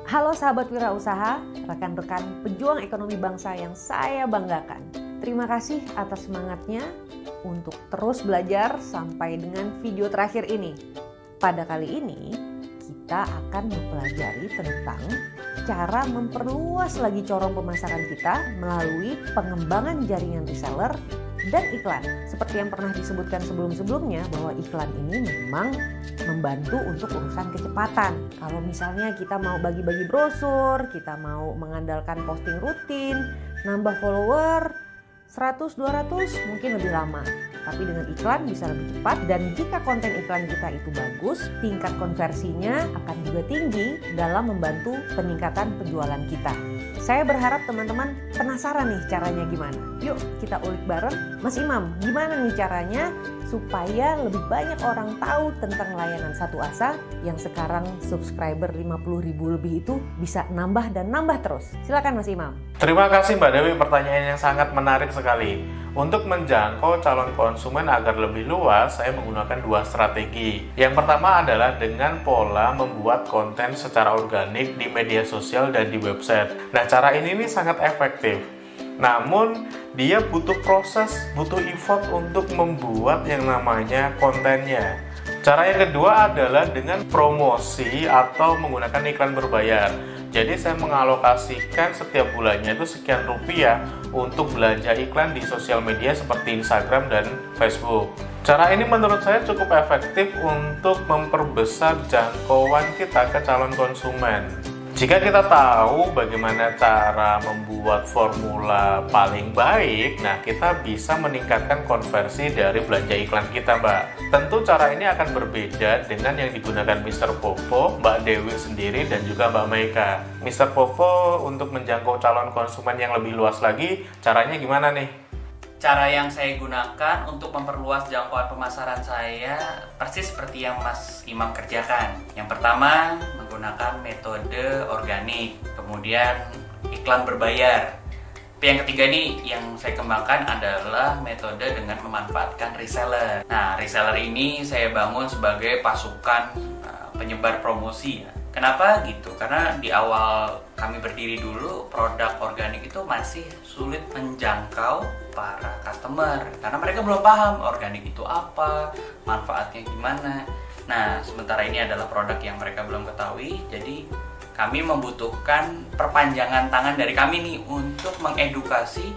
Halo sahabat wirausaha, rekan-rekan pejuang ekonomi bangsa yang saya banggakan. Terima kasih atas semangatnya untuk terus belajar sampai dengan video terakhir ini. Pada kali ini, kita akan mempelajari tentang cara memperluas lagi corong pemasaran kita melalui pengembangan jaringan reseller dan iklan. Seperti yang pernah disebutkan sebelum-sebelumnya bahwa iklan ini memang membantu untuk urusan kecepatan. Kalau misalnya kita mau bagi-bagi brosur, kita mau mengandalkan posting rutin, nambah follower 100-200 mungkin lebih lama. Tapi dengan iklan bisa lebih cepat, dan jika konten iklan kita itu bagus, tingkat konversinya akan juga tinggi dalam membantu peningkatan penjualan kita. Saya berharap teman-teman penasaran nih caranya gimana. Yuk kita ulik bareng. Mas Imam, gimana nih caranya supaya lebih banyak orang tahu tentang layanan Satu Asa yang sekarang subscriber 50.000 lebih itu bisa nambah dan nambah terus? Silakan Mas Imam. Terima kasih Mbak Dewi, pertanyaan yang sangat menarik sekali. Untuk menjangkau calon konsumen agar lebih luas, saya menggunakan dua strategi. Yang pertama adalah dengan pola membuat konten secara organik di media sosial dan di website. Nah, cara ini sangat efektif. Namun, dia butuh proses, butuh effort untuk membuat yang namanya kontennya. Cara yang kedua adalah dengan promosi atau menggunakan iklan berbayar. Jadi saya mengalokasikan setiap bulannya itu sekian rupiah untuk belanja iklan di sosial media seperti Instagram dan Facebook. Cara ini menurut saya cukup efektif untuk memperbesar jangkauan kita ke calon konsumen. Jika kita tahu bagaimana cara membuat formula paling baik, nah kita bisa meningkatkan konversi dari belanja iklan kita, Mbak. Tentu cara ini akan berbeda dengan yang digunakan Mr. Popo, Mbak Dewi sendiri, dan juga Mbak Maika. Mr. Popo untuk menjangkau calon konsumen yang lebih luas lagi, caranya gimana nih? Cara yang saya gunakan untuk memperluas jangkauan pemasaran saya persis seperti yang Mas Imam kerjakan. Yang pertama, menggunakan metode organik, kemudian iklan berbayar. Yang ketiga nih yang saya kembangkan adalah metode dengan memanfaatkan reseller. Nah, reseller ini saya bangun sebagai pasukan penyebar promosi ya. Kenapa gitu? Karena di awal kami berdiri dulu, produk organik itu masih sulit menjangkau para customer karena mereka belum paham organik itu apa, manfaatnya gimana. Nah, sementara ini adalah produk yang mereka belum ketahui, jadi kami membutuhkan perpanjangan tangan dari kami nih untuk mengedukasi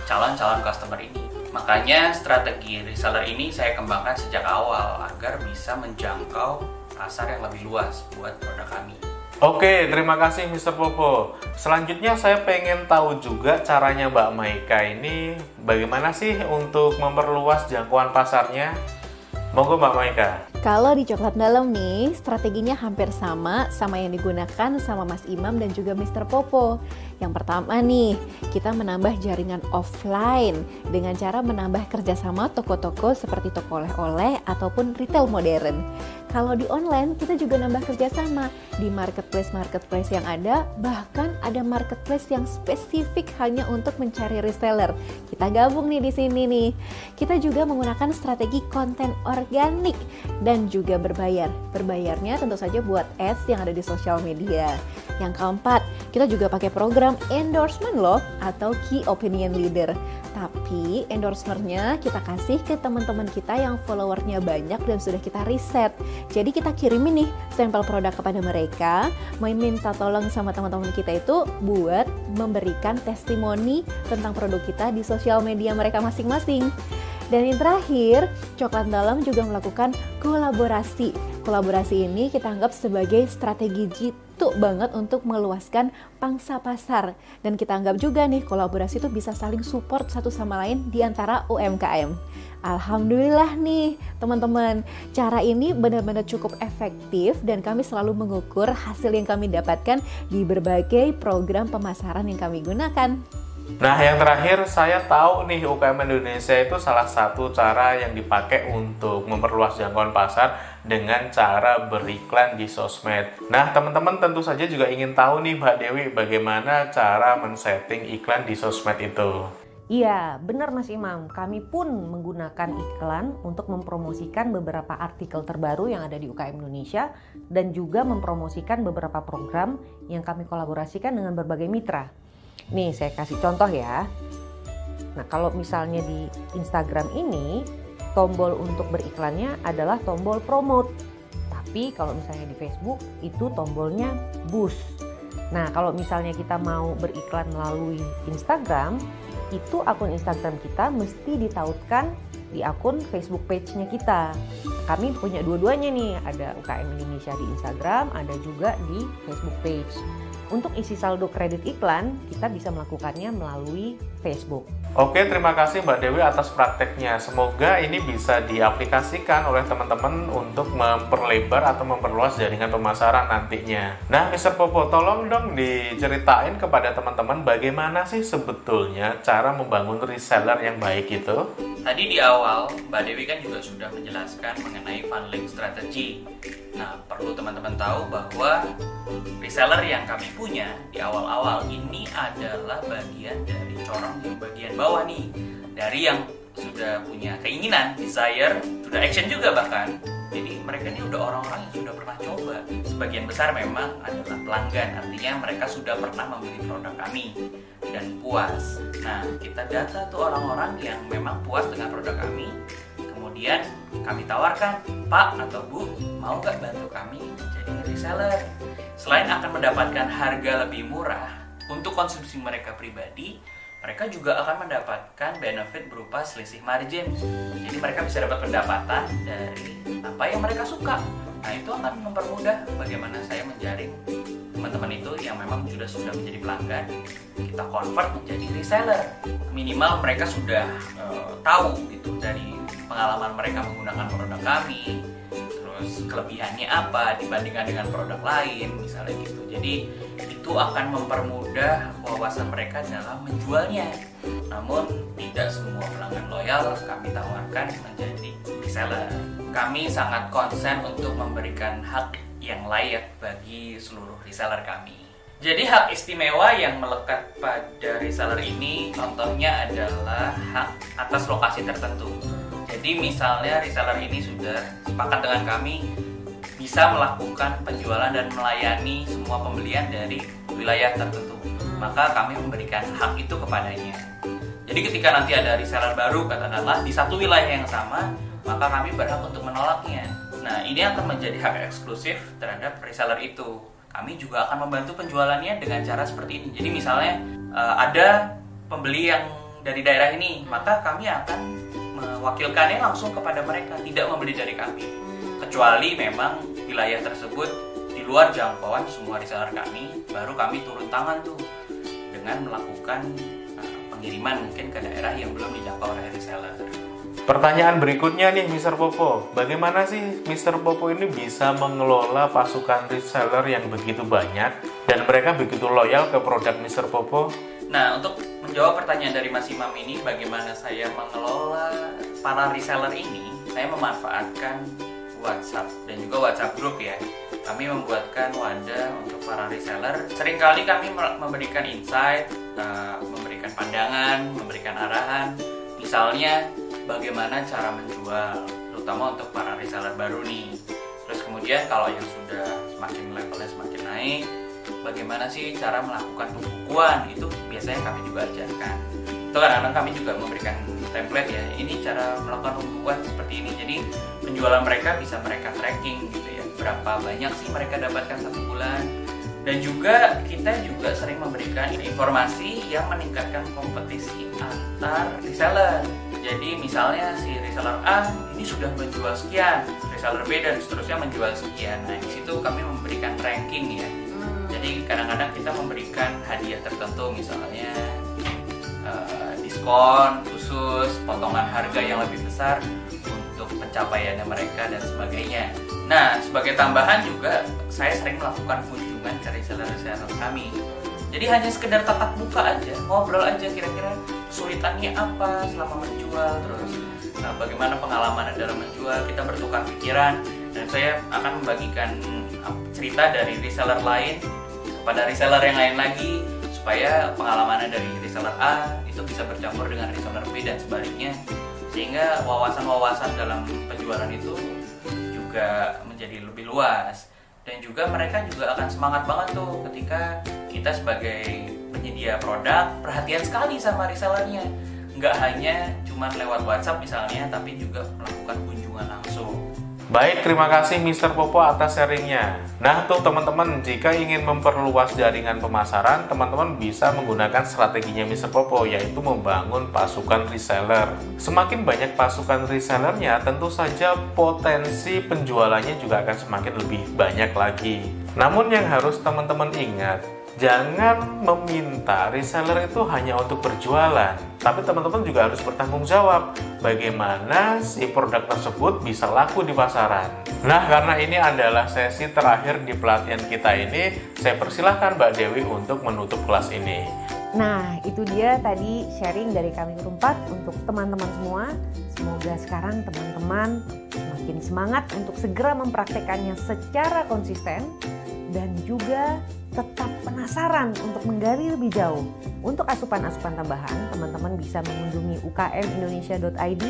calon-calon customer ini. Makanya strategi reseller ini saya kembangkan sejak awal agar bisa menjangkau pasar yang lebih luas buat produk kami. Oke, terima kasih Mr. Popo. Selanjutnya saya pengen tahu juga caranya Mbak Maika ini bagaimana sih untuk memperluas jangkauan pasarnya? Monggo Mbak Maika. Kalau di Coklat Dalam nih, strateginya hampir sama yang digunakan sama Mas Imam dan juga Mr. Popo. Yang pertama nih, kita menambah jaringan offline dengan cara menambah kerjasama toko-toko seperti toko oleh-oleh ataupun retail modern. Kalau di online, kita juga nambah kerjasama di marketplace yang ada, bahkan ada marketplace yang spesifik hanya untuk mencari reseller. Kita gabung nih di sini nih. Kita juga menggunakan strategi konten organik dan juga berbayar. Berbayarnya tentu saja buat ads yang ada di sosial media. Yang keempat, kita juga pakai program endorsement loh atau key opinion leader. Tapi endorsementnya kita kasih ke teman-teman kita yang followernya banyak dan sudah kita riset. Jadi kita kirimin nih sampel produk kepada mereka, minta tolong sama teman-teman kita itu buat memberikan testimoni tentang produk kita di sosial media mereka masing-masing. Dan yang terakhir, Coklat Dalam juga melakukan kolaborasi. Kolaborasi ini kita anggap sebagai strategi jitu banget untuk meluaskan pangsa pasar. Dan kita anggap juga nih kolaborasi itu bisa saling support satu sama lain di antara UMKM. Alhamdulillah nih teman-teman, cara ini benar-benar cukup efektif dan kami selalu mengukur hasil yang kami dapatkan di berbagai program pemasaran yang kami gunakan. Nah, yang terakhir saya tahu nih UKM Indonesia itu salah satu cara yang dipakai untuk memperluas jangkauan pasar dengan cara beriklan di sosmed. Nah, teman-teman tentu saja juga ingin tahu nih Mbak Dewi bagaimana cara men-setting iklan di sosmed itu. Iya, benar Mas Imam. Kami pun menggunakan iklan untuk mempromosikan beberapa artikel terbaru yang ada di UKM Indonesia dan juga mempromosikan beberapa program yang kami kolaborasikan dengan berbagai mitra. Nih, saya kasih contoh ya. Nah, kalau misalnya di Instagram ini, tombol untuk beriklannya adalah tombol promote. Tapi kalau misalnya di Facebook, itu tombolnya boost. Nah, kalau misalnya kita mau beriklan melalui Instagram, itu akun Instagram kita mesti ditautkan di akun Facebook page-nya kita. Kami punya dua-duanya nih, ada UKM Indonesia di Instagram, ada juga di Facebook page. Untuk isi saldo kredit iklan, kita bisa melakukannya melalui Facebook. Oke, terima kasih Mbak Dewi atas prakteknya. Semoga ini bisa diaplikasikan oleh teman-teman untuk memperlebar atau memperluas jaringan pemasaran nantinya. Nah, Mr. Popo, tolong dong diceritain kepada teman-teman bagaimana sih sebetulnya cara membangun reseller yang baik itu? Tadi di awal, Mbak Dewi kan juga sudah menjelaskan mengenai funneling strategi. Nah, perlu teman-teman tahu bahwa reseller yang kami punya di awal-awal ini adalah bagian dari corong yang bagian bawah nih. Dari yang sudah punya keinginan, desire, sudah action juga bahkan. Jadi mereka ini udah orang-orang yang sudah pernah coba. Sebagian besar memang adalah pelanggan, artinya mereka sudah pernah membeli produk kami dan puas. Nah, kita data tuh orang-orang yang memang puas dengan produk kami. Kemudian kami tawarkan, Pak atau Bu, mau nggak bantu kami menjadi reseller? Selain akan mendapatkan harga lebih murah untuk konsumsi mereka pribadi, mereka juga akan mendapatkan benefit berupa selisih margin. Jadi mereka bisa dapat pendapatan dari apa yang mereka suka. Nah, itu akan mempermudah bagaimana saya menjaring teman-teman itu yang memang sudah menjadi pelanggan, kita convert menjadi reseller. Minimal mereka sudah tahu gitu dari pengalaman mereka menggunakan produk kami, terus kelebihannya apa dibandingkan dengan produk lain misalnya gitu. Jadi itu akan mempermudah wawasan mereka dalam menjualnya. Namun tidak semua pelanggan loyal kami tawarkan menjadi reseller. Kami sangat konsen untuk memberikan hak yang layak bagi seluruh reseller kami. Jadi hak istimewa yang melekat pada reseller ini contohnya adalah hak atas lokasi tertentu. Jadi misalnya reseller ini sudah sepakat dengan kami bisa melakukan penjualan dan melayani semua pembelian dari wilayah tertentu, maka kami memberikan hak itu kepadanya. Jadi ketika nanti ada reseller baru katakanlah di satu wilayah yang sama, maka kami berhak untuk menolaknya. Nah, ini akan menjadi hak eksklusif terhadap reseller itu. Kami juga akan membantu penjualannya dengan cara seperti ini. Jadi misalnya ada pembeli yang dari daerah ini, maka kami akan mewakilkannya langsung kepada mereka, tidak membeli dari kami. Kecuali memang wilayah tersebut di luar jangkauan semua reseller kami, baru kami turun tangan tuh dengan melakukan pengiriman mungkin ke daerah yang belum dijangkau oleh reseller. Pertanyaan berikutnya nih Mr. Popo, bagaimana sih Mr. Popo ini bisa mengelola pasukan reseller yang begitu banyak dan mereka begitu loyal ke produk Mr. Popo? Nah, untuk menjawab pertanyaan dari Mas Imam ini, bagaimana saya mengelola para reseller ini, saya memanfaatkan WhatsApp dan juga WhatsApp group ya. Kami membuatkan wadah untuk para reseller. Seringkali kami memberikan insight, memberikan pandangan, memberikan arahan. Misalnya bagaimana cara menjual, terutama untuk para reseller baru nih. Terus kemudian kalau yang sudah semakin levelnya semakin naik, bagaimana sih cara melakukan pembukuan, itu biasanya kami juga ajarkan. Itu kadang-kadang kami juga memberikan template ya, ini cara melakukan pembukuan seperti ini. Jadi penjualan mereka bisa mereka tracking gitu ya, berapa banyak sih mereka dapatkan satu bulan. Dan juga kita juga sering memberikan informasi yang meningkatkan kompetisi antar reseller. Jadi misalnya si reseller A ini sudah menjual sekian, reseller B dan seterusnya menjual sekian. Nah, di situ kami memberikan ranking ya. Jadi kadang-kadang kita memberikan hadiah tertentu, misalnya diskon khusus, potongan harga yang lebih besar untuk pencapaiannya mereka dan sebagainya. Nah, sebagai tambahan juga saya sering melakukan kunjungan ke reseller-reseller kami. Jadi hanya sekedar tatap muka aja, ngobrol aja kira-kira kesulitannya apa selama menjual, terus bagaimana pengalaman dalam menjual, kita bertukar pikiran, dan saya akan membagikan cerita dari reseller lain kepada reseller yang lain lagi supaya pengalamannya dari reseller A itu bisa bercampur dengan reseller B dan sebaliknya, sehingga wawasan-wawasan dalam penjualan itu juga menjadi lebih luas. Dan juga mereka juga akan semangat banget tuh ketika kita sebagai penyedia produk perhatian sekali sama resellernya, nggak hanya cuman lewat WhatsApp misalnya, tapi juga melakukan kunjungan langsung. Baik, terima kasih Mr. Popo atas sharingnya. Nah tuh teman-teman, jika ingin memperluas jaringan pemasaran, teman-teman bisa menggunakan strateginya Mr. Popo, yaitu membangun pasukan reseller. Semakin banyak pasukan resellernya, tentu saja potensi penjualannya juga akan semakin lebih banyak lagi. Namun yang harus teman-teman ingat, jangan meminta reseller itu hanya untuk berjualan, tapi teman-teman juga harus bertanggung jawab bagaimana si produk tersebut bisa laku di pasaran. Nah, karena ini adalah sesi terakhir di pelatihan kita ini, saya persilahkan Mbak Dewi untuk menutup kelas ini. Nah, itu dia tadi sharing dari kami berempat untuk teman-teman semua. Semoga sekarang teman-teman semakin semangat untuk segera mempraktekannya secara konsisten dan juga tetap penasaran untuk menggali lebih jauh. Untuk asupan-asupan tambahan, teman-teman bisa mengunjungi ukmindonesia.id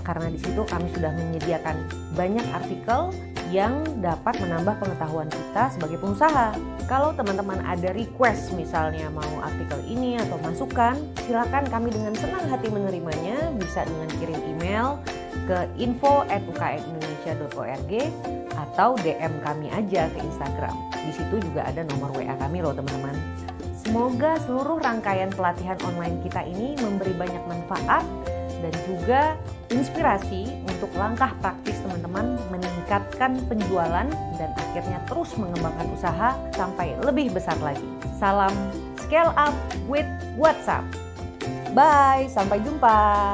karena di situ kami sudah menyediakan banyak artikel yang dapat menambah pengetahuan kita sebagai pengusaha. Kalau teman-teman ada request misalnya mau artikel ini atau masukan, silakan kami dengan senang hati menerimanya, bisa dengan kirim email ke info@ukmindonesia.org atau DM kami aja ke Instagram. Di situ juga ada nomor WA kami loh teman-teman. Semoga seluruh rangkaian pelatihan online kita ini memberi banyak manfaat dan juga inspirasi untuk langkah praktis teman-teman meningkatkan penjualan dan akhirnya terus mengembangkan usaha sampai lebih besar lagi. Salam Scale Up with WhatsApp. Bye, sampai jumpa.